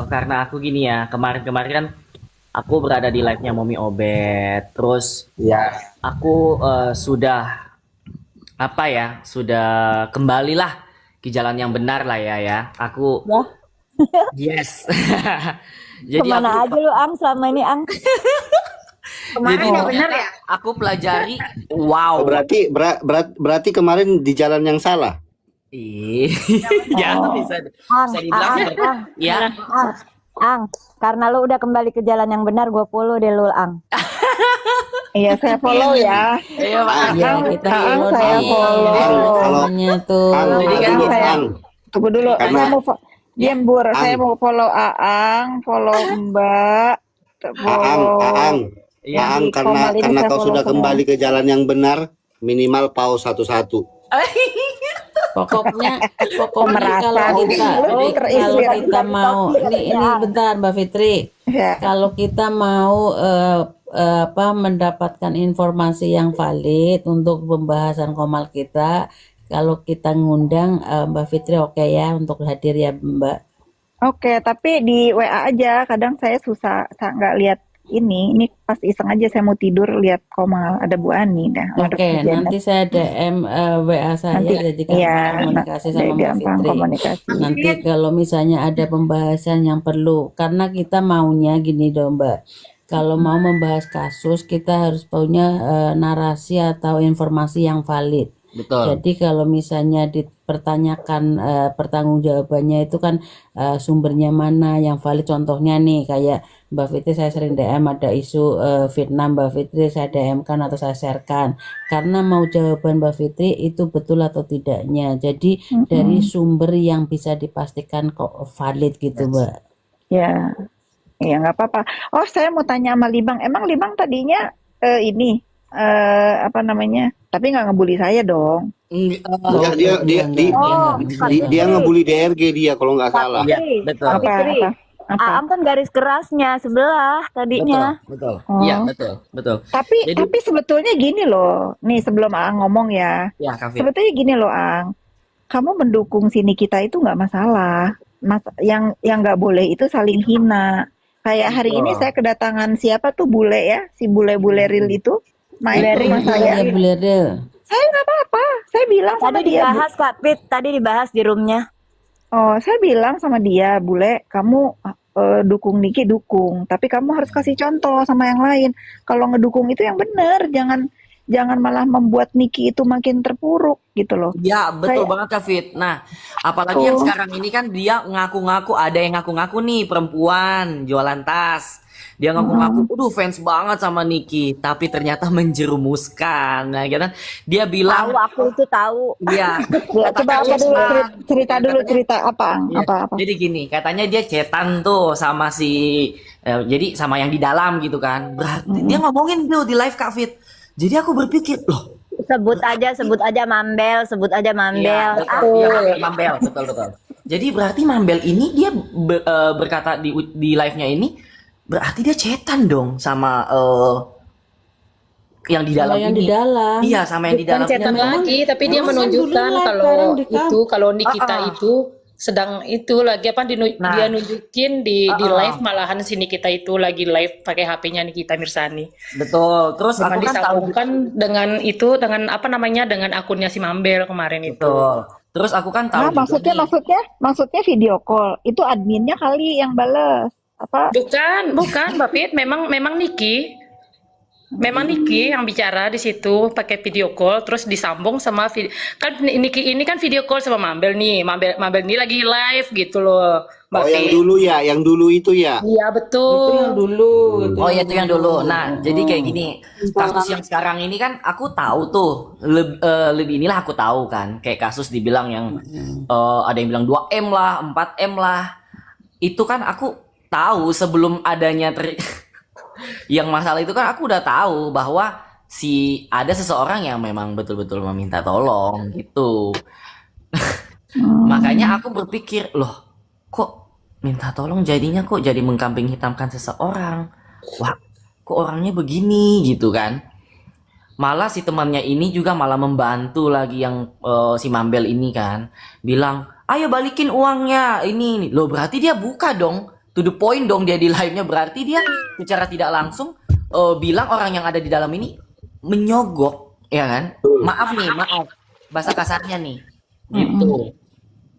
Karena aku gini ya, kemarin-kemarin kan aku berada di live-nya Momi Obet, terus Ya, aku sudah apa ya, sudah kembalilah ke jalan yang benar lah ya. Aku Ya, yes. Jadi kemana aku aja lu Ang selama ini Ang? jadi Kemarin nggak benar ternyata ya? aku pelajari oh, wow. berarti kemarin di jalan yang salah. Ih, ya Oh, bisa Ang, bisa dibilang Ang, seperti Ang, ya. Ang, Ang. Karena lu udah kembali ke jalan yang benar, gue follow deh lu Ang. Iya, saya follow ya. Iya, Ang, Ya, Ang, kita Ang follow saya nih. follow. kalau Namanya tuh. Ang, Jadi kan Ang, gini, saya Ang, tunggu dulu. karena Saya mau diam Bur. Saya Ang, mau follow Aang, follow Mbak, Aang, Aang, follow iya. yang Aang, di Komal ini karena saya kau follow sudah semua. kembali ke jalan yang benar, minimal pause satu-satu. Pokoknya Pemerasan. kalau kita Lu kalau terinspirasi kita dari mau Tokyo ini katanya. bentar Mbak Fitri. Ya. Kalau kita mau mendapatkan informasi yang valid untuk pembahasan komal kita, kalau kita ngundang Mbak Fitri oke ya untuk hadir ya Mbak. Oke, tapi di WA aja. Kadang saya susah nggak lihat ini. Ini pas iseng aja saya mau tidur lihat Komal ada Bu Ani dah. Ada Oke, kerjaan. nanti saya DM WA saya Nanti jadi ya, gampang komunikasi sama Mbak gampang Fitri. komunikasi. Nanti kalau misalnya ada pembahasan yang perlu, karena kita maunya gini dong Mbak. Kalau mau membahas kasus, kita harus punya narasi atau informasi yang valid. Betul. Jadi kalau misalnya dipertanyakan pertanggungjawabannya itu kan sumbernya mana yang valid. Contohnya nih kayak Mbak Fitri saya sering DM ada isu fitnah Mbak Fitri saya DM kan atau saya sharekan. Karena mau jawaban Mbak Fitri itu betul atau tidaknya. Jadi dari sumber yang bisa dipastikan kok valid gitu Mbak. Ya, ya nggak apa-apa. Oh, saya mau tanya sama Libang. Emang Libang tadinya ini apa namanya? Tapi nggak ngebully saya dong. Enggak, dia Oh, Kak dia Fitri. ngebully DRG dia kalau nggak Kak salah. Iya, Fitri. betul. Kak Apa? Fitri. Apa? Aam kan garis kerasnya sebelah Betul, tadinya. betul. Oh. Iya, betul. Tapi Jadi sebetulnya gini loh. Nih sebelum Aang ngomong ya. ya Kak Fit. Sebetulnya gini loh, Ang. Kamu mendukung sini kita itu nggak masalah. Yang nggak boleh itu saling hina. Kayak hari ini Betul. saya kedatangan siapa tuh bule ya, si bule-bule real itu main ke rumah saya. Iya Bulere. Saya nggak apa-apa. Saya bilang sama Tadi dia, dibahas Kak Fit, tadi dibahas di roomnya. oh saya bilang sama dia, bule, kamu dukung Niki dukung, tapi kamu harus kasih contoh sama yang lain. Kalau ngedukung itu yang benar, jangan malah membuat Niki itu makin terpuruk gitu loh. Ya, betul Kayak banget Kak Fit. Nah, apalagi yang tuh. sekarang ini kan dia ngaku-ngaku, ada yang ngaku-ngaku nih perempuan jualan tas. Dia ngaku-ngaku, fans banget sama Niki, tapi ternyata menjerumuskan. Nah, gitu kan. Dia Tahu, bilang, aku itu tahu. iya, Ya, coba katanya apa dia dulu bilang, cerita dulu katanya, cerita apa Ang? iya. Apa-apa? Jadi gini, katanya dia cetan tuh sama si, jadi sama yang di dalam gitu kan. Berarti dia ngomongin tuh di live Kak Fit. Jadi aku berpikir, loh, Sebut aja Mambel, sebut aja iya, Mambel. betul. Iya, Mambel, betul. Jadi berarti Mambel ini dia berkata di live-nya ini berarti dia cetan dong sama yang di Sama dalam yang di ini. dalam. Iya, sama yang di Bukan dalam. cetan Memang lagi, tapi dia memang kan dulu menunjukkan live kalau bareng di kamp. itu kalau Nikita Ah, ah. itu sedang itu lagi apa dia Nah, nunjukin di ah, live ah. malahan si Nikita itu lagi live pakai HP-nya Nikita Mirzani. Betul. Terus Dengan aku kan tahu disambungkan dengan itu dengan apa namanya dengan akunnya si Mambel kemarin itu. betul. Terus aku kan tahu Nah, juga nih. maksudnya video call. Itu adminnya kali yang bales. Apa? Bukan, Mbak Fit, memang Niki. Memang Niki yang bicara di situ pakai video call terus disambung sama kan Niki ini kan video call sama Mambel nih. Mambel ini lagi live gitu loh, Mbak Oh, yang Fit. dulu ya, yang dulu itu ya. Iya Itu yang betul. dulu, Oh ya itu yang dulu. Nah, jadi kayak gini, kasus yang sekarang ini kan aku tahu tuh, lebih inilah aku tahu kan, kayak kasus dibilang yang ada yang bilang 2M lah, 4M lah. Itu kan aku tahu sebelum adanya yang masalah itu kan aku udah tahu bahwa ada seseorang yang memang betul-betul meminta tolong gitu. Makanya aku berpikir, loh, kok minta tolong jadinya kok jadi mengkambing hitamkan seseorang. Wah, kok orangnya begini gitu kan. Malah si temannya ini juga malah membantu lagi yang si Mambel ini kan. Bilang, ayo balikin uangnya ini. Loh berarti dia buka dong, to the point dong dia di live-nya. Berarti dia secara tidak langsung bilang orang yang ada di dalam ini menyogok, ya kan? Maaf nih, maaf bahasa kasarnya nih, gitu.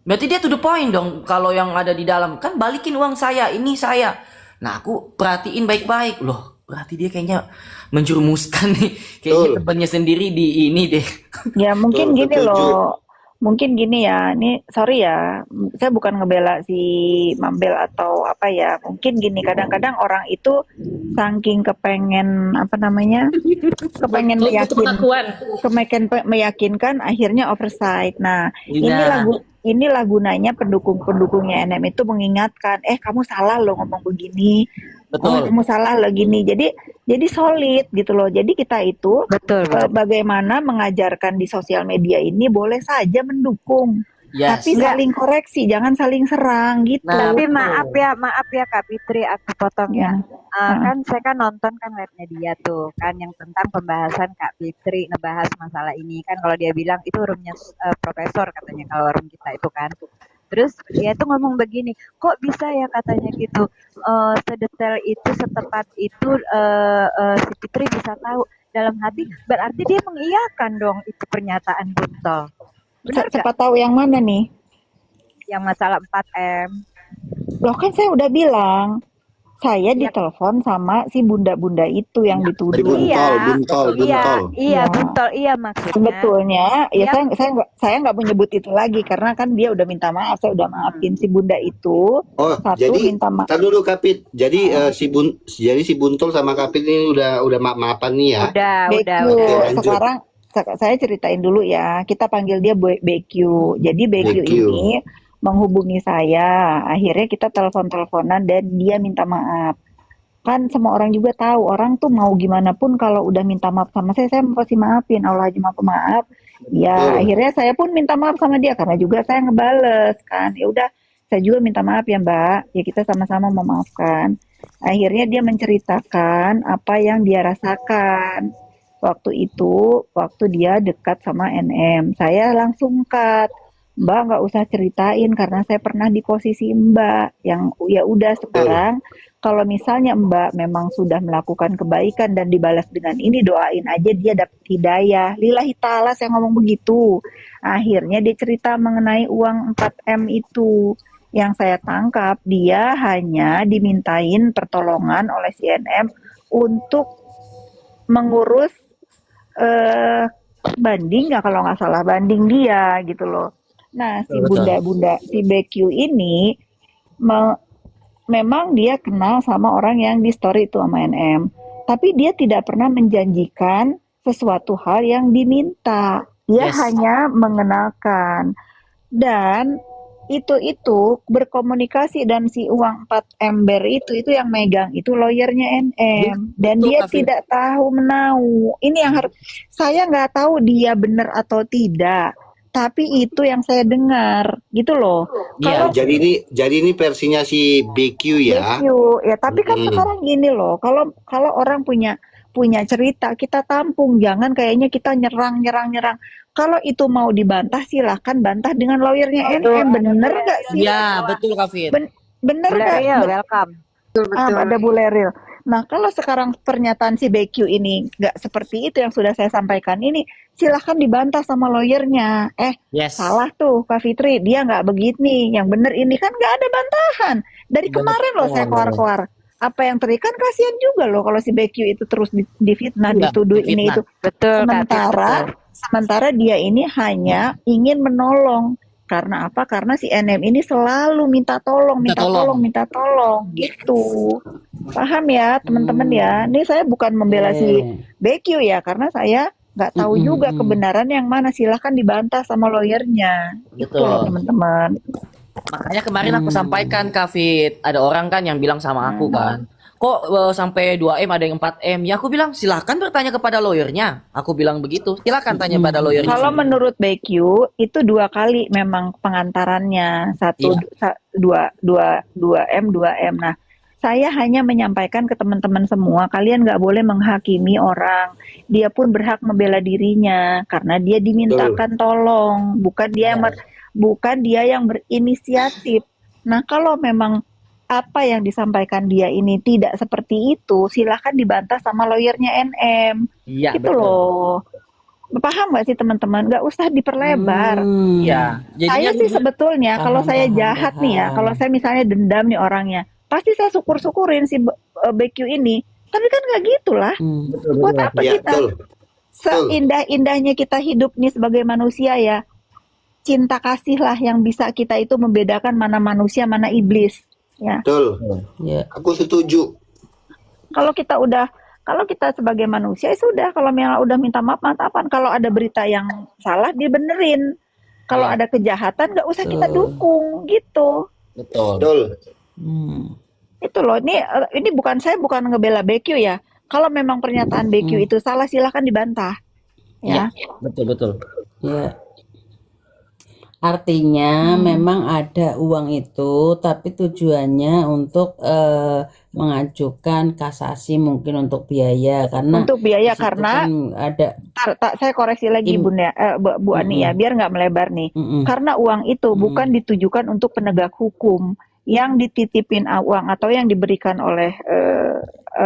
Berarti dia to the point dong. Kalau yang ada di dalam kan balikin uang saya, ini saya. Nah aku perhatiin baik-baik, loh berarti dia kayaknya menjerumuskan nih, kayaknya temannya sendiri di ini deh. Ya mungkin Betul, gini setuju. loh, mungkin gini ya, ini sorry ya, saya bukan ngebela si Mambel atau apa ya, mungkin gini, kadang-kadang orang itu saking kepengen apa namanya, kepengen Butuh pengakuan. meyakinkan, akhirnya oversight. Nah, Iya. inilah gunanya pendukungnya NM itu mengingatkan, kamu salah loh ngomong begini, Betul. kamu salah loh gini. Jadi solid gitu loh. Jadi kita itu Betul. bagaimana mengajarkan di sosial media ini boleh saja mendukung, Yes. tapi saling koreksi, jangan saling serang gitu. Nah, Tapi betul. maaf ya Kak Fitri, aku potong ya. Ya. Kan saya kan nonton kan live-nya dia tuh kan yang tentang pembahasan Kak Fitri ngebahas masalah ini kan, kalau dia bilang itu roomnya profesor katanya kalau room kita itu kan. Terus dia tuh ngomong begini, kok bisa ya katanya gitu, sedetail itu, setepat itu si Fitri bisa tahu. Dalam hati berarti dia mengiyakan dong itu pernyataan Buntel. Benar gak? Siapa tahu yang mana nih? Yang masalah 4M. Loh kan saya udah bilang, saya Iya. ditelepon sama si bunda-bunda itu yang Si dituduh. buntol. Iya, Buntel, iya maksudnya. Sebetulnya ya Iya. saya nggak menyebut itu lagi karena kan dia udah minta maaf, saya udah maafin si bunda itu. Oh, Satu jadi minta maaf. tar dulu Kapit. Jadi si Buntol sama Kapit ini udah maaf-maafan nih ya. Udah. Oke, lanjut. Sekarang saya ceritain dulu ya. Kita panggil dia BQ. Jadi BQ BQ. ini menghubungi saya. Akhirnya kita telepon-teleponan dan dia minta maaf. Kan semua orang juga tahu, orang tuh mau gimana pun kalau udah minta maaf sama saya pasti maafin. Allah aja maaf. Ya, Betul. akhirnya saya pun minta maaf sama dia karena juga saya ngebales kan. Ya udah, saya juga minta maaf ya Mbak. Ya kita sama-sama memaafkan. Akhirnya dia menceritakan apa yang dia rasakan waktu itu, waktu dia dekat sama NM. Saya langsung cut, Mbak nggak usah ceritain karena saya pernah di posisi Mbak. Yang ya udah sekarang, kalau misalnya Mbak memang sudah melakukan kebaikan dan dibalas dengan ini, doain aja dia dapat hidayah. Lillahi ta'ala saya ngomong begitu. Akhirnya dia cerita mengenai uang 4M itu. Yang saya tangkap, dia hanya dimintain pertolongan oleh CNM untuk mengurus banding nggak, kalau nggak salah banding dia gitu loh. Nah si Betul. bunda-bunda si BQ ini memang dia kenal sama orang yang di story itu sama NM, tapi dia tidak pernah menjanjikan sesuatu hal yang diminta. Dia Yes. hanya mengenalkan dan itu berkomunikasi, dan si uang 4 ember itu yang megang itu lawyernya NM, dan Betul, dia Kak Fit. tidak tahu menau. Ini yang harus, saya nggak tahu dia benar atau tidak, tapi itu yang saya dengar gitu loh. Iya. Oh, jadi ini versinya si BQ ya. BQ ya, tapi kan Mm-mm. sekarang gini loh, kalau orang punya cerita kita tampung, jangan kayaknya kita nyerang. Kalau itu mau dibantah silahkan bantah dengan lawyernya NM, bener gak sih? Iya, betul Kak Fit. Bener gak? Buleril, welcome. Ada Buleril. Nah kalau sekarang pernyataan si BQ ini nggak seperti itu yang sudah saya sampaikan ini, silahkan dibantah sama lawyernya. Yes. Salah tuh Kak Fitri, dia nggak begini, yang bener ini, kan nggak ada bantahan. Dari kemarin loh saya keluar-keluar. Apa yang terjadi, kan kasihan juga loh kalau si BQ itu terus difitnah, Iya, dituduh ini difitnah. itu. Betul, Kak Fit, betul. Sementara dia ini hanya ingin menolong. Karena apa? Karena si NM ini selalu minta tolong gitu. Paham ya teman-teman ya? Ini saya bukan membela si BQ ya, karena saya nggak tahu juga kebenaran yang mana. Silahkan dibantah sama lawyernya. Gitu loh teman-teman. Makanya kemarin aku sampaikan Kak Fit, ada orang kan yang bilang sama aku kan, kok sampai 2M ada yang 4M? Ya aku bilang silakan bertanya kepada lawyernya. Aku bilang begitu. Silakan tanya pada lawyernya. Kalau menurut BQ itu 2 kali memang pengantarannya, 2M. Nah, saya hanya menyampaikan ke teman-teman semua, kalian nggak boleh menghakimi orang. Dia pun berhak membela dirinya karena dia dimintakan tolong, bukan dia bukan dia yang berinisiatif. Nah, kalau memang apa yang disampaikan dia ini tidak seperti itu, silakan dibantah sama lawyernya NM. Iya, Gitu betul. loh. Paham nggak sih teman-teman? Nggak usah diperlebar. Iya, jadinya Saya sih sebetulnya kalau Paham, saya paham, jahat nih ya, kalau paham. saya misalnya dendam nih orangnya, pasti saya syukur-syukurin si BQ ini. Tapi kan nggak gitulah. betul Buat betul. apa Iya, kita betul. Betul. seindah-indahnya kita hidup nih sebagai manusia ya, cinta kasih lah yang bisa kita itu membedakan mana manusia, mana iblis. Ya, Betul. Ya. Aku setuju. kalau kita sebagai manusia ya sudah, kalau memang udah minta maaf, maafan. Kalau ada berita yang salah dibenerin. Kalau Iya. ada kejahatan nggak usah kita Betul. dukung gitu. Betul. Betul. Hmm. Itu loh, ini saya bukan ngebela BQ ya. Kalau memang pernyataan BQ itu salah, silahkan dibantah. Iya, Ya, betul betul. Ya. Artinya memang ada uang itu, tapi tujuannya untuk mengajukan kasasi mungkin untuk biaya karena untuk biaya di situ karena kan ada saya koreksi lagi Bunda, Bu Ani ya, biar nggak melebar nih. Karena uang itu bukan ditujukan untuk penegak hukum. Yang dititipin uang atau yang diberikan oleh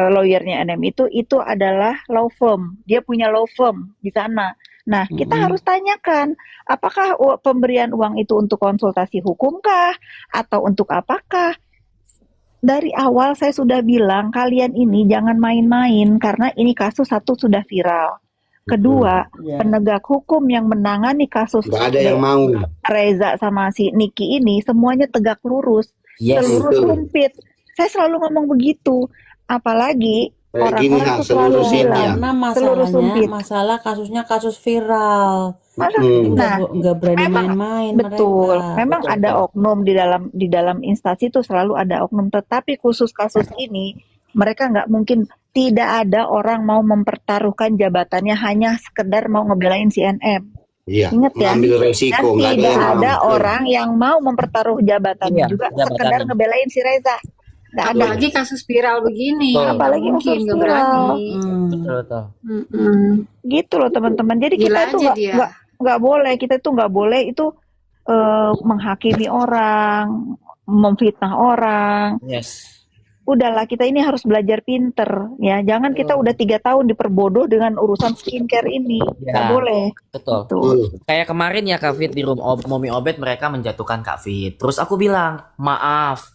lawyernya NM itu adalah law firm. Dia punya law firm di sana. Nah, kita harus tanyakan, apakah pemberian uang itu untuk konsultasi hukumkah atau untuk apakah? Dari awal saya sudah bilang, kalian ini jangan main-main karena ini kasus satu sudah viral. Kedua, Ya. penegak hukum yang menangani kasus Nggak ada yang mau. Reza sama si Niki ini semuanya tegak lurus, Yes. selurus Betul. rumpit. Saya selalu ngomong begitu. Apalagi Kayak gini, orang-orang Ha, tuh selalu seluruh bilang, ya. Karena seluruh sumpit. masalah kasusnya kasus viral. Masa? Hmm. Nah, Nggak berani memang main-main betul. mereka. Memang Betul, ada betul. oknum di dalam instansi itu selalu ada oknum. Tetapi khusus kasus ini mereka nggak mungkin, tidak ada orang mau mempertaruhkan jabatannya hanya sekedar mau ngebelain si NM. Iya. Ingat ya. Mengambil Dan resiko. Nggak ada tidak yang mau. ada Betul. orang yang mau mempertaruh jabatannya Iya, juga jabatannya. sekedar ngebelain si Reza. Nggak ada. Apalagi kasus viral begini, Betul. nggak Apalagi mungkin, kasus nggak viral. berani. Betul betul. Mm-mm. Gitu loh teman-teman. Jadi Gila kita tuh aja dia. nggak boleh, kita tuh nggak boleh itu menghakimi orang, memfitnah orang. Yes. Udahlah, kita ini harus belajar pinter ya. Jangan kita udah 3 tahun diperbodoh dengan urusan skincare ini. Nggak Ya. boleh. Betul. Tuh. Betul. Kayak kemarin ya Kak Fit di room Momi Obet mereka menjatuhkan Kak Fit. Terus aku bilang, maaf.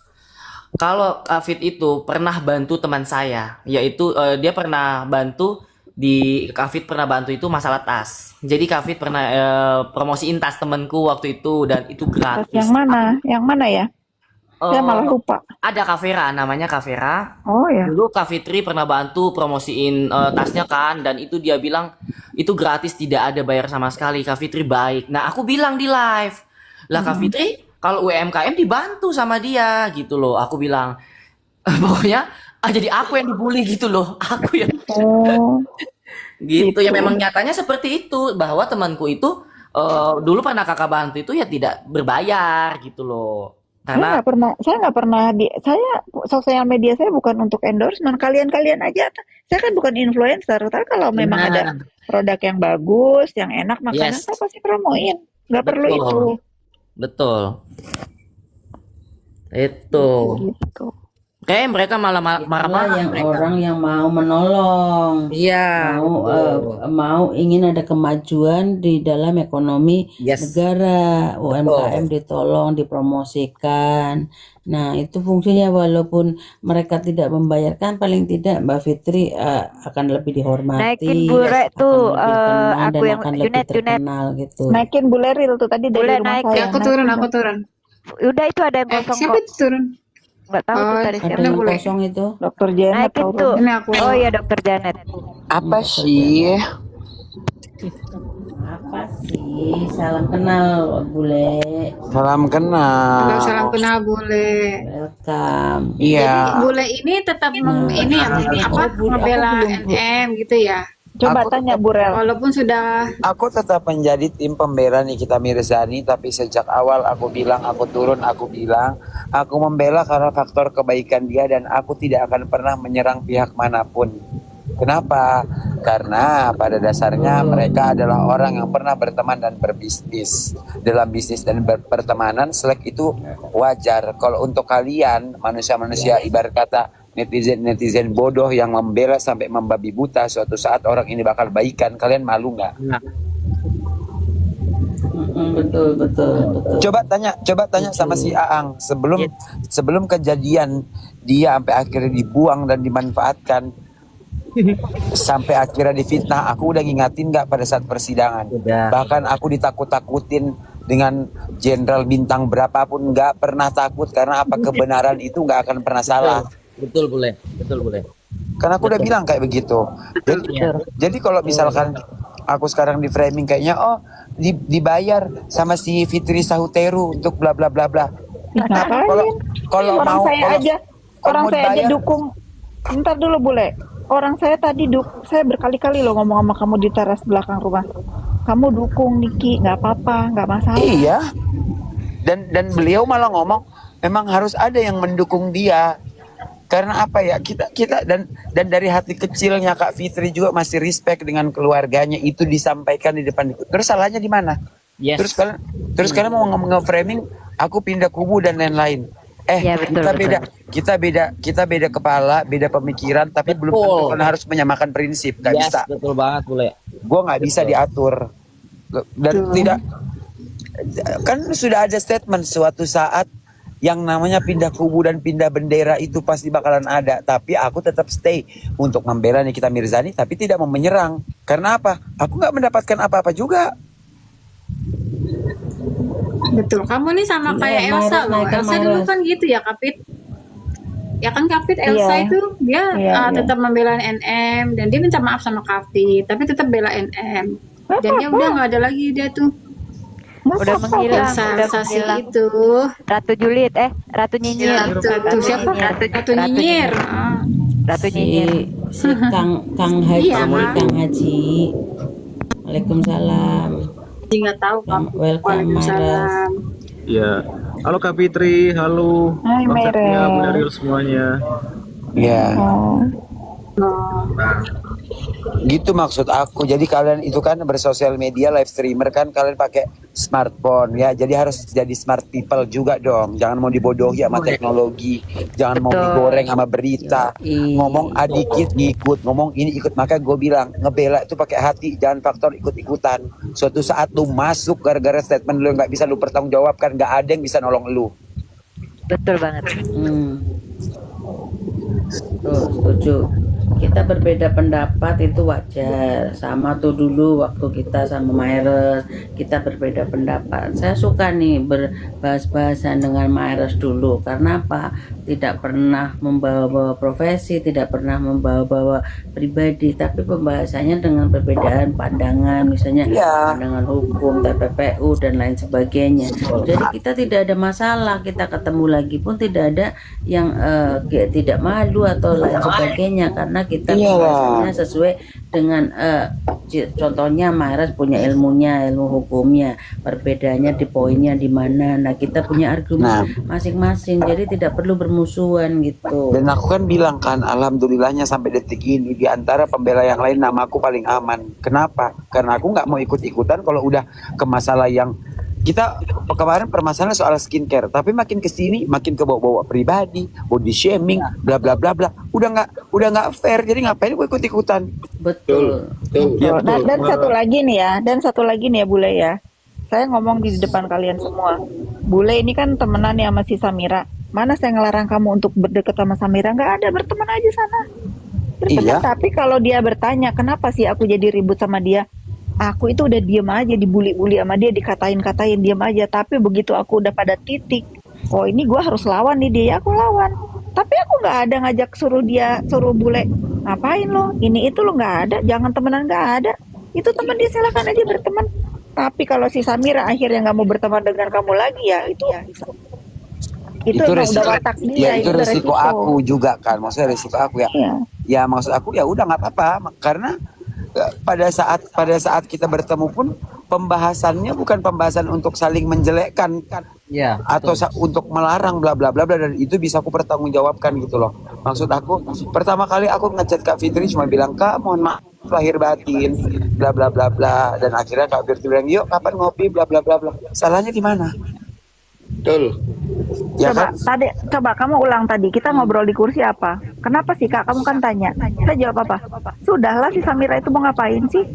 Kalau Kak Fit itu pernah bantu teman saya, yaitu dia pernah bantu Kak Fit pernah bantu itu masalah tas. Jadi Kak Fit pernah promosiin tas temanku waktu itu dan itu Tas gratis. yang mana? Yang mana ya? Saya malah lupa. Ada Kak Vera, namanya Kak Vera. Oh ya. Dulu Kak Fitri pernah bantu promosiin tasnya kan, dan itu dia bilang itu gratis, tidak ada bayar sama sekali. Kak Fitri baik. Nah aku bilang di live, lah Kak Fitri kalau UMKM dibantu sama dia gitu loh. Aku bilang pokoknya jadi aku yang dibully gitu loh, aku yang Oh. gitu. Gitu. Ya memang nyatanya seperti itu, bahwa temanku itu dulu pernah kakak bantu itu ya tidak berbayar gitu loh. Karena Saya nggak pernah saya sosial media saya bukan untuk endorsement, kalian aja. Saya kan bukan influencer, tapi kalau memang ada benar. produk yang bagus, yang enak, makanan Yes. saya pasti promoin. Nggak perlu Betul. itu. Betul. Itu. Gitu. Kayak mereka malah Itulah marah-marah yang mereka. orang yang mau menolong, Iya. mau ingin ada kemajuan di dalam ekonomi Yes. negara, UMKM ditolong, dipromosikan. Nah, itu fungsinya, walaupun mereka tidak membayarkan, paling tidak Mbak Fitri akan lebih dihormati, Naikin Bule akan tuh, lebih dikenal dan aku yang akan lebih Junet. terkenal gitu. Naikin buleril tuh tadi dari Bule rumah naik saya. Ya, aku turun. Udah itu ada yang kosong Siapa kok. itu turun? Nggak tahu tuh Oh, tadi Ada siapa. yang boleh. kosong itu. Dokter Janet Naikin tahu tuh. Ini aku. Oh iya Dokter Janet. Apa sih? Apa sih? Salam kenal, Bule. Salam Halo, kenal. salam kenal Bule. Welcome. Jadi Iya. Bule ini tetap ini ya, apa Bule, membela aku belum- NM gitu ya. Coba Aku tanya Burel. Walaupun sudah Aku tetap menjadi tim pembela Nikita Mirzani, tapi sejak awal aku bilang, aku turun, aku bilang, aku membela karena faktor kebaikan dia dan aku tidak akan pernah menyerang pihak manapun. Kenapa? karena pada dasarnya mereka adalah orang yang pernah berteman dan berbisnis. Dalam bisnis dan pertemanan, selek itu wajar. Kalau untuk kalian manusia-manusia ibarat kata netizen bodoh yang membela sampai membabi buta, suatu saat orang ini bakal baikan, kalian malu nggak? Betul. Coba tanya sama si Aang sebelum kejadian dia sampai akhirnya dibuang dan dimanfaatkan sampai akhirnya difitnah, aku udah ngingatin nggak pada saat persidangan? Udah. Bahkan aku ditakut-takutin dengan jenderal bintang berapapun, nggak pernah takut karena apa, kebenaran itu nggak akan pernah salah. Betul boleh. Karena aku udah bilang kayak begitu. Jadi kalau misalkan aku sekarang di framing kayaknya dibayar sama si Fitri Sahuteru untuk bla bla bla bla. Kalau orang mau saya kalau mau aja dibayar, dukung. Bentar dulu Bule. Orang saya tadi saya berkali-kali loh ngomong sama kamu di teras belakang rumah. Kamu dukung Niki, nggak apa-apa, nggak masalah. iya. Dan beliau malah ngomong memang harus ada yang mendukung dia. Karena apa ya, kita dan dari hati kecilnya Kak Fitri juga masih respect dengan keluarganya, itu disampaikan di depan. Terus salahnya di mana? Yes. Terus kalian mau nge-framing aku pindah kubu dan lain-lain. Ya, betul, Kita beda kepala, beda pemikiran, tapi belum tentu kan harus menyamakan prinsip. Gak bisa. Betul banget boleh. Gue nggak bisa diatur. Dan tidak, kan sudah ada statement suatu saat yang namanya pindah kubu dan pindah bendera itu pasti bakalan ada. Tapi aku tetap stay untuk membela Nikita Mirzani, tapi tidak mau menyerang. Karena apa? Aku nggak mendapatkan apa-apa juga. Betul. Kamu nih sama kayak Marah, Elsa loh. naikkan Elsa dulu marah. kan gitu ya, Kapit. Ya kan Kapit, Elsa Iya. itu dia Iya. tetap membela NM dan dia minta maaf sama Kapit, tapi tetap bela NM. Dan dia udah nggak ada lagi dia tuh. Udah menghilang, Elsa si itu. Ratu Julid, Ratu Nyinyir. Ratu siapa? Ratu Nyinyir. Ratu Nyinyir. Si Kang Haji, Iya, Kang Haji. Waalaikumsalam. Dia nggak tahu kamu. Welcome Maras. Waalaikumsalam. Ya, halo Kak Fitri, halo Hai, Bang Satria, Mere. Bu Daryl semuanya. Ya. Oh. Gitu maksud aku. Jadi kalian itu kan bersosial media, live streamer kan, kalian pakai smartphone ya. Jadi harus jadi smart people juga dong. Jangan mau dibodohi sama teknologi. Jangan mau Betul. digoreng sama berita. Ngomong adikit ngikut, ngomong ini ikut. Maka gue bilang ngebela itu pakai hati, jangan faktor ikut-ikutan. Suatu saat lu masuk gara-gara statement lu nggak bisa lu pertanggungjawabkan, nggak ada yang bisa nolong lu. Betul banget. Tuh, setuju. Kita berbeda pendapat itu wajar. Sama tuh dulu waktu kita sama Maires, kita berbeda pendapat. Saya suka nih berbahas-bahasan dengan Maires dulu. Karena apa? Tidak pernah membawa-bawa profesi, tidak pernah membawa-bawa pribadi, tapi pembahasannya dengan perbedaan pandangan, misalnya pandangan hukum, TPPU dan lain sebagainya. Jadi kita tidak ada masalah. Kita ketemu lagi pun tidak ada yang tidak malu atau lain sebagainya, karena kita pembahasannya sesuai dengan contohnya Maires punya ilmunya, ilmu hukumnya, perbedaannya di poinnya di mana. Nah, kita punya argumen masing-masing, jadi tidak perlu bermusuhan gitu. Dan aku kan bilang kan, alhamdulillahnya sampai detik ini di antara pembela yang lain namaku paling aman. Kenapa? Karena aku nggak mau ikut-ikutan kalau udah ke masalah yang kita kemarin permasalahan soal skincare, tapi makin kesini makin ke bawa-bawa pribadi, body shaming, bla bla bla bla. Udah nggak fair. Jadi ngapain gue ikut-ikutan? Betul. Ya, betul. Dan satu lagi nih ya Bule ya. Saya ngomong di depan kalian semua. Bule ini kan temenan ya sama si Samira. Mana saya ngelarang kamu untuk berdekat sama Samira? Nggak ada, berteman aja sana. Berteman. Iya. Tapi kalau dia bertanya kenapa sih aku jadi ribut sama dia, aku itu udah diem aja, dibully-bully sama dia, dikatain-katain, diem aja. Tapi begitu aku udah pada titik, oh ini gue harus lawan nih dia, ya aku lawan. Tapi aku nggak ada ngajak suruh Bule, ngapain lo, ini itu lo, nggak ada, jangan temenan, nggak ada. Itu teman dia, silakan aja berteman. Tapi kalau si Samira akhirnya nggak mau berteman dengan kamu lagi, ya itu emang resiko, udah watak dia. ya itu udah resiko aku juga kan, maksudnya resiko aku ya. Iya. Ya maksud aku ya udah nggak apa-apa, karena pada saat kita bertemu pun pembahasannya bukan pembahasan untuk saling menjelekkan kan, Ya, atau untuk melarang bla bla bla bla, dan itu bisa aku pertanggungjawabkan gitu loh. Maksud aku pertama kali aku ngechat Kak Fitri cuma bilang, Kak mohon maaf lahir batin, bla bla bla bla. Dan akhirnya Kak Firti bilang, yuk kapan ngopi, bla bla bla bla. Salahnya di mana? Betul. Ya Coba kan? tadi, coba kamu ulang tadi. Kita ngobrol di kursi apa? Kenapa sih Kak? Kamu kan tanya. Saya jawab apa? Sudahlah, si Samira itu mau ngapain sih?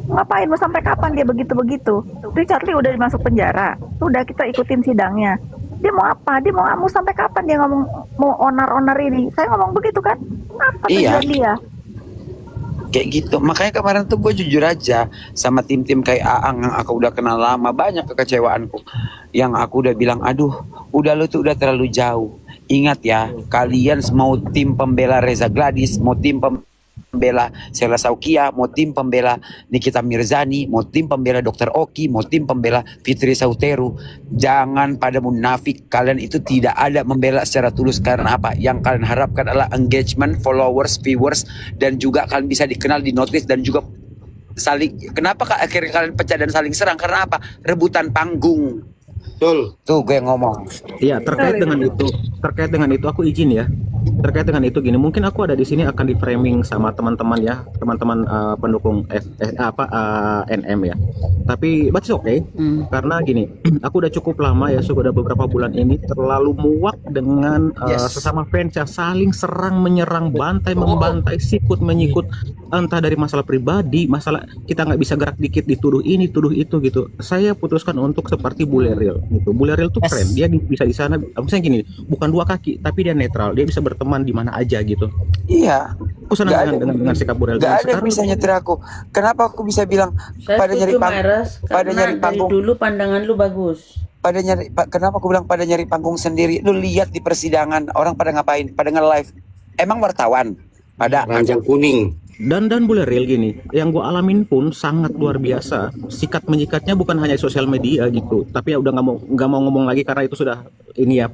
Ngapain? Mau sampai kapan dia begitu-begitu? Richard Lee udah masuk penjara. Udah, kita ikutin sidangnya. Dia mau apa? Dia mau sampai kapan dia ngomong mau onar-onar ini? Saya ngomong begitu kan? Apa Iya. tujuan dia? Kayak gitu. Makanya kemarin tuh gue jujur aja sama tim-tim kayak Aang yang aku udah kenal lama, banyak kekecewaanku. Yang aku udah bilang, aduh, udah lu tuh udah terlalu jauh. Ingat ya, kalian mau tim pembela Reza Gladys, mau tim pembela Sheila Saukia, mau tim pembela Nikita Mirzani, mau tim pembela Dr. Oki, mau tim pembela Fitri Sauteru, jangan pada munafik. Kalian itu tidak ada membela secara tulus. Karena apa? Yang kalian harapkan adalah engagement, followers, viewers, dan juga kalian bisa dikenal, di notice, dan juga saling. Kenapa akhirnya kalian pecah dan saling serang? Karena apa? Rebutan panggung. Betul. Tuh gue ngomong. Iya, terkait dengan itu aku izin ya. Terkait dengan itu gini, mungkin aku ada di sini akan di framing sama teman-teman ya, teman-teman pendukung NM ya. Tapi but it's okay. Karena gini, aku udah cukup lama ya, sudah beberapa bulan ini terlalu muak dengan sesama fans yang saling serang menyerang, bantai membantai, sikut menyikut, entah dari masalah pribadi, masalah kita nggak bisa gerak dikit dituduh ini, tuduh itu gitu. Saya putuskan untuk seperti Bule Real gitu. Bule Real tuh keren, dia bisa di sana. Misalnya gini, bukan dua kaki, tapi dia netral, dia bisa berteman di mana aja gitu. Iya. Aku senang dengan sikap Bule Real. Gak ada yang bisa nyetir aku. Kenapa aku bisa bilang Saya pada nyari setuju panggung? Meres, Pada karena nyari dari panggung. dulu pandangan lu bagus. Kenapa aku bilang pada nyari panggung sendiri? Lu lihat di persidangan orang pada ngapain? Pada nge-live. Emang wartawan? Pada Ranjang kuning. Dan Bule Real gini, yang gue alamin pun sangat luar biasa. Sikat menyikatnya bukan hanya sosial media gitu, tapi ya udah nggak mau ngomong lagi karena itu sudah ini ya.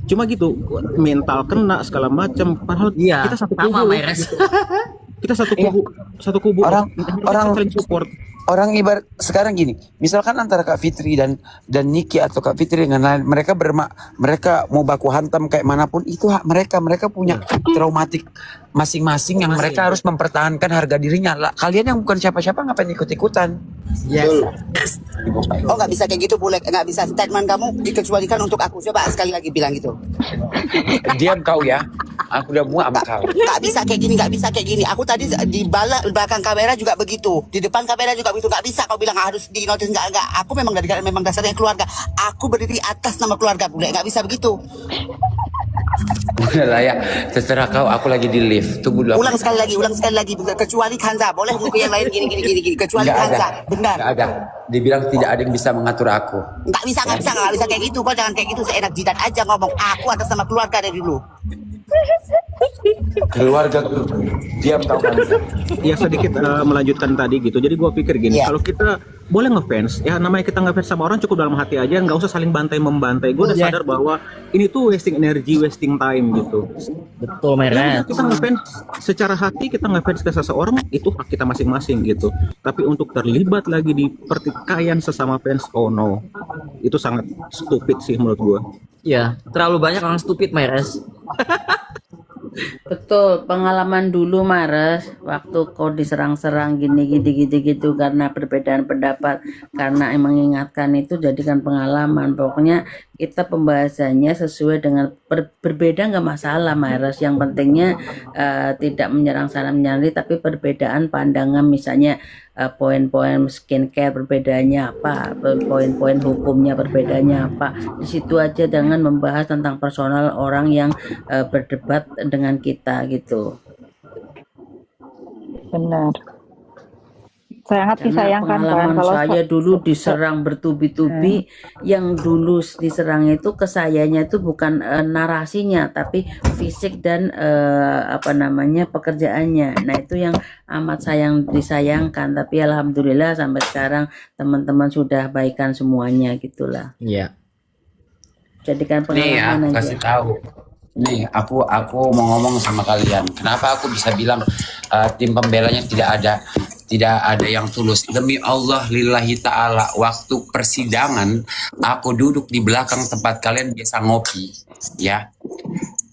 Cuma gitu, mental kena segala macam. Padahal Iya, kita satu sama kubu. Meres. Kita satu kubu. Orang saling support. orang ibarat sekarang gini, misalkan antara Kak Fitri dan Niki atau Kak Fitri dengan lain, mereka mau baku hantam kayak manapun, itu hak mereka punya traumatik masing-masing yang mereka harus mempertahankan harga dirinya. Lah, kalian yang bukan siapa-siapa ngapain ikut-ikutan? Yes. Oh, nggak bisa kayak gitu, boleh nggak bisa statement kamu dikecualikan untuk aku. Coba sekali lagi bilang gitu. Diam kau ya, aku udah muak sama kau. Nggak bisa kayak gini, nggak bisa kayak gini. Aku tadi di belakang kamera juga begitu, di depan kamera juga begitu. Nggak bisa kau bilang harus di notice, nggak. Aku memang memang dasarnya keluarga. Aku berdiri atas nama keluarga, boleh nggak bisa begitu. Udah lah ya, terserah kau. Aku lagi di lift. Tunggu dulu. Ulang sekali lagi. Kecuali Kanza, boleh buku yang lain gini. Kecuali Nggak Kanza, ada. benar. Nggak ada. Dibilang tidak ada yang bisa mengatur aku. Nggak bisa kayak gitu. Kau jangan kayak gitu, seenak jidat aja ngomong. Aku atas nama keluarga dari dulu. Keluarga diam kau kan. Ya sedikit melanjutkan tadi gitu. Jadi gua pikir gini, Iya. kalau kita boleh ngefans, ya namanya kita ngefans sama orang cukup dalam hati aja, nggak usah saling bantai membantai. Gue udah sadar bahwa ini tuh wasting energy, wasting time gitu. Betul, Ya, Meres. kita ngefans secara hati, kita ngefans ke seseorang itu hak kita masing-masing gitu. Tapi untuk terlibat lagi di pertikaian sesama fans, oh no, itu sangat stupid sih menurut gua. Ya, terlalu banyak orang stupid, Meres. Betul, pengalaman dulu Mares, waktu kau diserang-serang gini gitu karena perbedaan pendapat, karena emang mengingatkan itu jadikan pengalaman. Pokoknya kita pembahasannya sesuai dengan berbeda nggak masalah Mares. Yang pentingnya tidak menyerang sana menyerang, tapi perbedaan pandangan, misalnya poin-poin skincare perbedaannya apa, poin-poin hukumnya perbedaannya apa. Di situ aja, jangan membahas tentang personal orang yang berdebat dengan kita gitu. Benar. Sangat Karena disayangkan kan pengalaman kalau saya dulu diserang bertubi-tubi, yang dulu diserang itu ke sayanya itu bukan narasinya, tapi fisik dan pekerjaannya. Nah itu yang amat disayangkan. Tapi alhamdulillah sampai sekarang teman-teman sudah baikan semuanya gitulah. Iya. Jadikan Nih ya, pengalaman aja. kasih tahu. Nih, aku mau ngomong sama kalian. Kenapa aku bisa bilang tim pembelanya tidak ada yang tulus? Demi Allah, lillahi ta'ala, waktu persidangan aku duduk di belakang tempat kalian biasa ngopi, ya.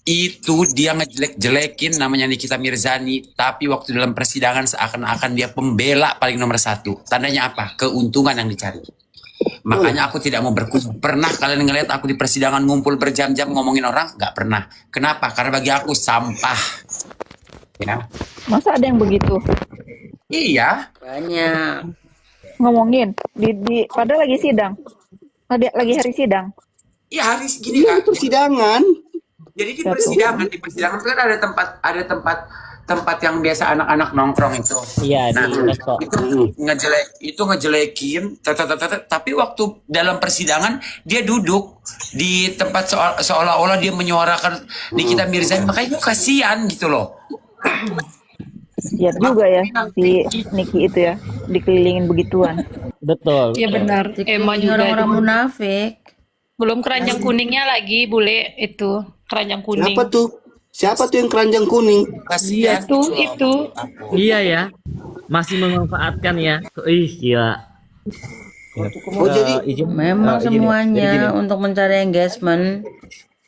Itu dia ngejelek-jelekin namanya Nikita Mirzani, tapi waktu dalam persidangan seakan-akan dia pembela paling nomor 1. Tandanya apa? Keuntungan yang dicari. Makanya aku tidak mau berkumpul. Pernah kalian ngeliat aku di persidangan ngumpul berjam-jam ngomongin orang? Gak pernah. Kenapa? Karena bagi aku sampah. Ya. Masa ada yang begitu Iya. Banyak. ngomongin padahal lagi sidang, lagi hari sidang. Iya, hari segini kan. Persidangan. Jadi di persidangan itu kan ada tempat yang biasa anak-anak nongkrong itu. Iya, Nah, di resto. itu ngejelekin, tapi waktu dalam persidangan dia duduk di tempat seolah-olah dia menyuarakan Nikita Mirzani, makanya gue kasihan gitu loh. Siap juga ya si Niki itu ya, dikelilingin begituan. Betul. Iya benar. Emang Ini juga orang-orang itu. munafik. Belum keranjang kuningnya lagi, bule itu keranjang kuning. Siapa tuh? Siapa tuh yang keranjang kuning? Kasihan. Itu. Iya ya. Masih memanfaatkan ya. Ih, gila. Oh, jadi izin, Memang izin ya. Jadi gini, semuanya untuk mencari engagement.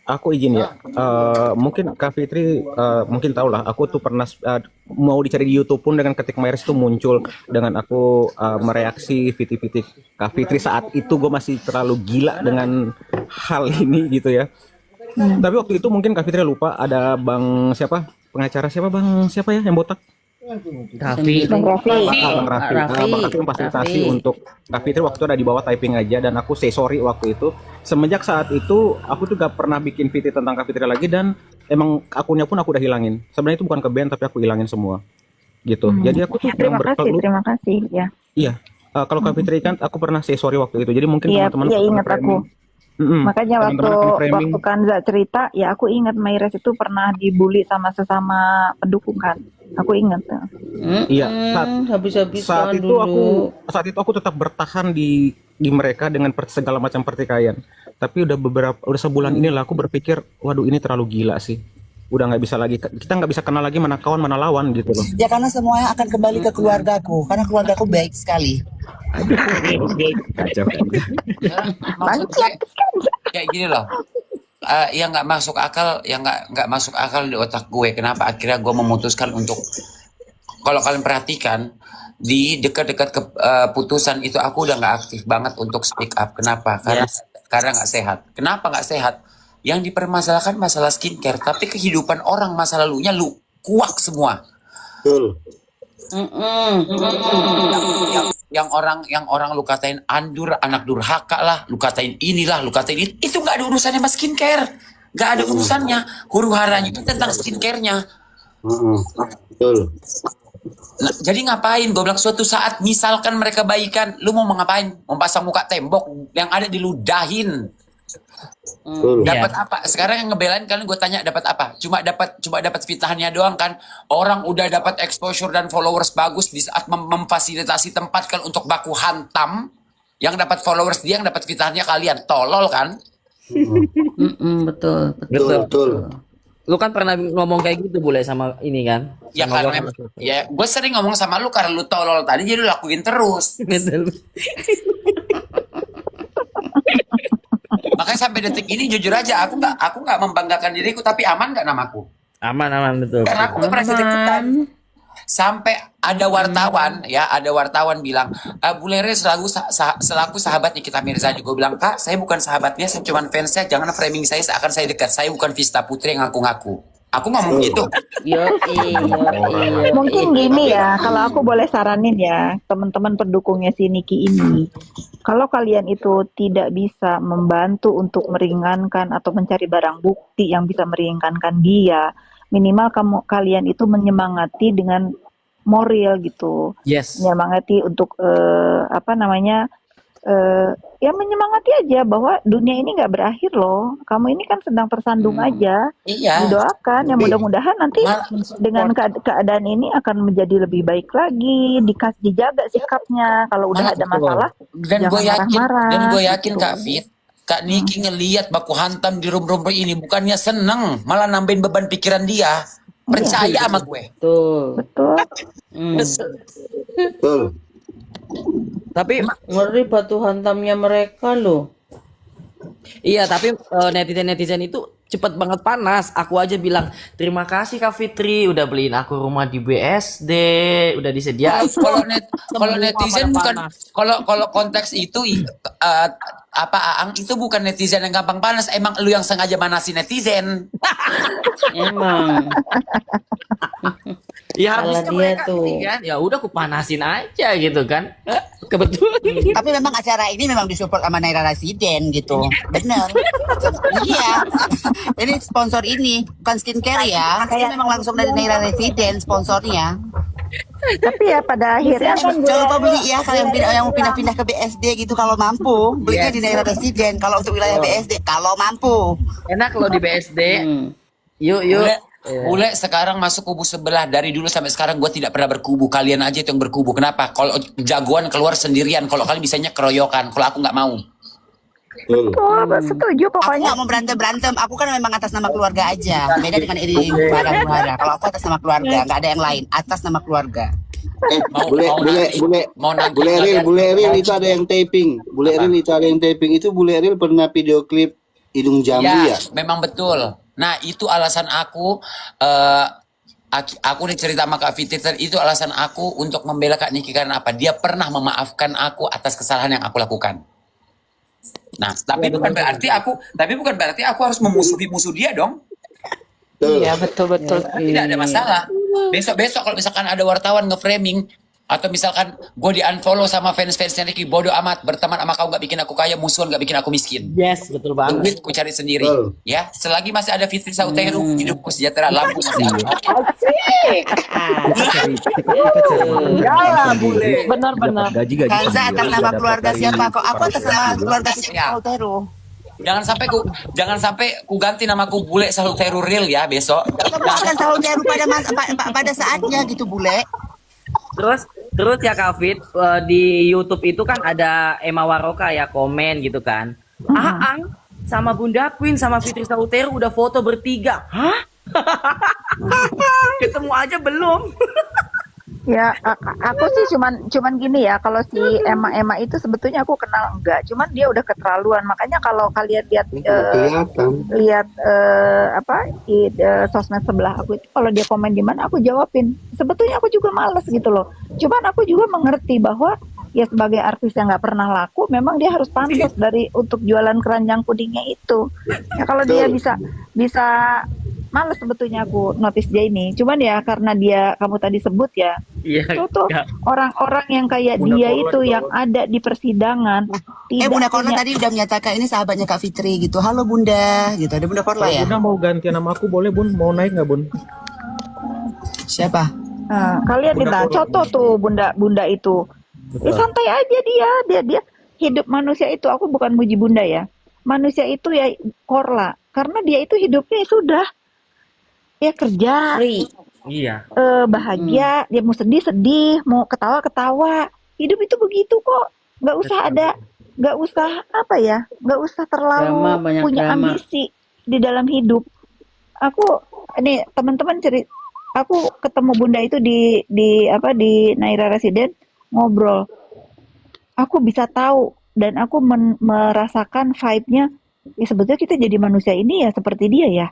aku izin ya. Mungkin Kak Fitri mungkin tahu lah. Aku tuh pernah mau dicari di YouTube pun dengan ketik Myers itu muncul dengan aku mereaksi VT-VT Kak Fitri saat itu gue masih terlalu gila dengan hal ini gitu ya. Tapi waktu itu mungkin Kak Fitri lupa ada pengacara siapa ya yang botak? Kafi. Bang Raffi. Bang Raffi. Bang Raffi memfasilitasi untuk Kak Fitri waktu itu ada di bawah typing aja dan aku say sorry waktu itu. Semenjak saat itu aku tuh gak pernah bikin VT tentang Kak Fitri lagi dan emang akunnya pun aku udah hilangin. Sebenarnya itu bukan ke ban tapi aku hilangin semua. Gitu. Jadi aku tuh Terima kasih ya. Iya. Kalau Kak Fitri kan aku pernah say sorry waktu itu. Jadi mungkin Iya, teman-teman iya ingat aku. Makanya waktu Kanza cerita, ya aku ingat Mayres itu pernah dibully sama sesama pendukung kan. Aku ingat. Iya, Habis-habisan saat itu aku tetap bertahan di mereka dengan segala macam pertikaian. Tapi udah sebulan inilah aku berpikir, waduh ini terlalu gila sih. Udah nggak bisa lagi, kita nggak bisa kenal lagi mana kawan mana lawan gitu loh. Ya karena semuanya akan kembali ke keluargaku, karena keluargaku baik sekali. Kacau. Kayak gini loh. Yang nggak masuk akal, yang nggak masuk akal di otak gue. Kenapa akhirnya gue memutuskan untuk, kalau kalian perhatikan di dekat-dekat keputusan itu aku udah nggak aktif banget untuk speak up. Kenapa? Karena nggak sehat. Kenapa nggak sehat? Yang dipermasalahkan masalah skincare, tapi kehidupan orang masa lalunya lu kuak semua. Betul. Yang orang lu katain andur, anak durhaka lah, lu katain inilah, lu katain itu nggak ada urusannya sama skincare, nggak ada urusannya. Huru haranya itu tentang skincare-nya. Betul. Nah, jadi ngapain? Gue bilang suatu saat misalkan mereka baikan, lu mau ngapain? Mau pasang muka tembok yang ada diludahin. Dapat apa? Sekarang yang ngebelain kalian gue tanya dapat apa? Cuma dapat fitnahnya doang kan. Orang udah dapat exposure dan followers bagus di saat memfasilitasi tempat kan untuk baku hantam. Yang dapat followers dia, yang dapat fitnahnya kalian. Tolol kan? Betul. Lu kan pernah ngomong kayak gitu boleh sama ini kan? Ya Sama karena ya gue sering ngomong sama lu karena lu tolol tadi jadi lu lakuin terus. Makanya sampai detik ini jujur aja aku nggak membanggakan diriku, tapi aman nggak namaku? Aman betul. Karena aku nggak pernah deketan. Sampai ada wartawan bilang, Bu Lere selaku sahabat Nikita Mirzani. Gue bilang, Kak, saya bukan sahabatnya, saya cuma fansnya. Jangan framing saya seakan saya dekat. Saya bukan Vista Putri yang ngaku-ngaku. Aku ngomong gitu. Mungkin gini ya, kalau aku boleh saranin ya, teman-teman pendukungnya si Niki ini. Kalau kalian itu tidak bisa membantu untuk meringankan atau mencari barang bukti yang bisa meringankan dia, minimal kalian itu menyemangati dengan moral gitu. Yes. Menyemangati untuk ya menyemangati aja bahwa dunia ini nggak berakhir loh. Kamu ini kan sedang tersandung aja. Iya. Didoakan ya mudah-mudahan nanti dengan keadaan ini akan menjadi lebih baik lagi. Dijaga sikapnya. Kalau udah ada masalah Dan gue yakin gitu. Kak Fit, Kak Niki ngelihat baku hantam di room ini bukannya seneng, malah nambahin beban pikiran dia. Percaya sama gue. Betul. Tapi ngeri batu hantamnya mereka loh. Iya, tapi netizen-netizen itu cepet banget panas. Aku aja bilang, terima kasih Kak Fitri udah beliin aku rumah di BSD, udah disediain. Kalau Semua netizen pada bukan, panas. kalau konteks itu apa Aang itu bukan netizen yang gampang panas, emang lu yang sengaja manasin netizen. Emang Ya salah habisnya dia mereka tuh. ini kan, ya udah aku panasin aja gitu kan. Kebetulan. Tapi memang acara ini memang disupport sama Naira Resident gitu. Bener. Iya. Ini sponsor ini, bukan skincare ya. Ini memang langsung dari Naira Resident sponsornya. Tapi ya pada akhirnya Jangan lupa beli ya kalau yang mau pindah-pindah ke BSD gitu kalau mampu. Belinya di Naira Resident kalau untuk wilayah BSD kalau mampu. Enak loh di BSD. Yuk. Bule sekarang masuk kubu sebelah. Dari dulu sampai sekarang gue tidak pernah berkubu. Kalian aja itu yang berkubu. Kenapa? Kalau jagoan keluar sendirian. Kalau kalian bisanya keroyokan. Kalau aku nggak mau. setuju Aku pokoknya. nggak mau berantem. Aku kan memang atas nama keluarga aja. Beda dengan Edi Buhara. Kalau aku atas nama keluarga, nggak ada yang lain. Atas nama keluarga. Bule Eril itu ada yang taping. Bule Eril itu ada yang taping. Itu Bule Eril pernah video klip hidung jambu ya? Memang betul. Nah, itu alasan aku nih cerita sama Kak Fitri, itu alasan aku untuk membela Kak Niki karena apa? Dia pernah memaafkan aku atas kesalahan yang aku lakukan. Nah, tapi bukan berarti aku harus memusuhi musuh dia dong. Iya, betul. Tidak ada masalah. Besok kalau misalkan ada wartawan nge-framing atau misalkan gue di-unfollow sama fans-fansnya Niki, bodoh amat, berteman sama kau nggak bikin aku kaya, musuhan nggak bikin aku miskin. Yes, betul banget. Duit ku cari sendiri. Ya, selagi masih ada Fitri Sauteru, hidupku sejahtera, lampu masih ada. Benar. Gaji Kanza atas nama keluarga siapa kok? Aku atas nama keluarga Sauteru. Jangan sampai ku ganti namaku Bule Sauteru Real ya besok. Kamu akan Sauteru pada saatnya gitu bule. Terus ya Kak Fit, di YouTube itu kan ada Emma Waroka ya komen gitu kan. Aang sama Bunda Queen sama Fitri Sauteru udah foto bertiga. Hah? Ketemu aja belum? Ya, aku sih cuman gini ya, kalau si Emma itu sebetulnya aku kenal enggak, cuman dia udah keterlaluan. Makanya kalau kalian lihat sosmed sebelah aku itu, kalau dia komen di mana aku jawabin. Sebetulnya aku juga males gitu loh. Cuman aku juga mengerti bahwa ya sebagai artis yang nggak pernah laku, memang dia harus pantas untuk jualan keranjang pudingnya itu. Ya kalau dia bisa males sebetulnya aku notice dia ini. Cuman ya karena kamu tadi sebut ya, tuh orang-orang yang kayak dia itu yang ada di persidangan. Bunda Korla tadi udah menyatakan ini sahabatnya Kak Fitri gitu. Halo Bunda, gitu. Ada Bunda Korla ya? Bunda mau ganti nama aku boleh Bun? Mau naik nggak Bun? Siapa? Kalian minta contoh tuh Bunda itu. Ya santai aja dia hidup manusia itu. Aku bukan muji Bunda ya. Manusia itu ya Korla, karena dia itu hidupnya sudah ya kerja, Iya. bahagia, dia mau sedih, mau ketawa. Hidup itu begitu kok. Nggak usah terlalu punya ambisi di dalam hidup. Aku ini teman-teman aku ketemu Bunda itu di Naira Resident ngobrol. Aku bisa tahu dan aku merasakan vibe-nya. Ya sebetulnya kita jadi manusia ini ya seperti dia ya.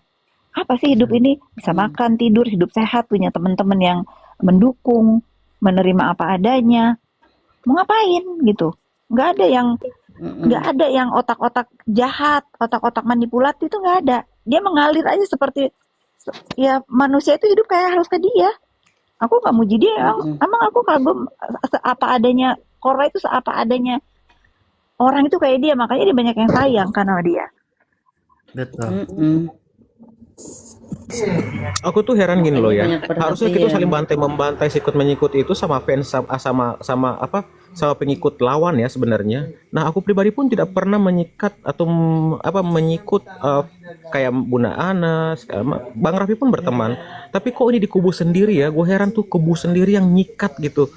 Apa sih hidup ini? Bisa makan, tidur, hidup sehat, punya teman-teman yang mendukung, menerima apa adanya. Mau ngapain gitu? Nggak ada yang otak-otak jahat, otak-otak manipulatif itu nggak ada. Dia mengalir aja seperti ya manusia itu hidup kayak harus ke dia. Aku nggak muji dia, emang aku kagum apa adanya. Korla itu apa adanya. Orang itu kayak dia, makanya dia banyak yang sayang karena dia. Betul. Aku tuh heran gini loh ya. Harusnya kita saling membantai sikut menyikut itu sama fans sama pengikut lawan ya sebenarnya. Nah, aku pribadi pun tidak pernah menyikat atau menyikut kayak Bunda Anas, Bang Raffi pun berteman. Tapi kok ini di kubu sendiri ya? Gue heran tuh kubu sendiri yang nyikat gitu.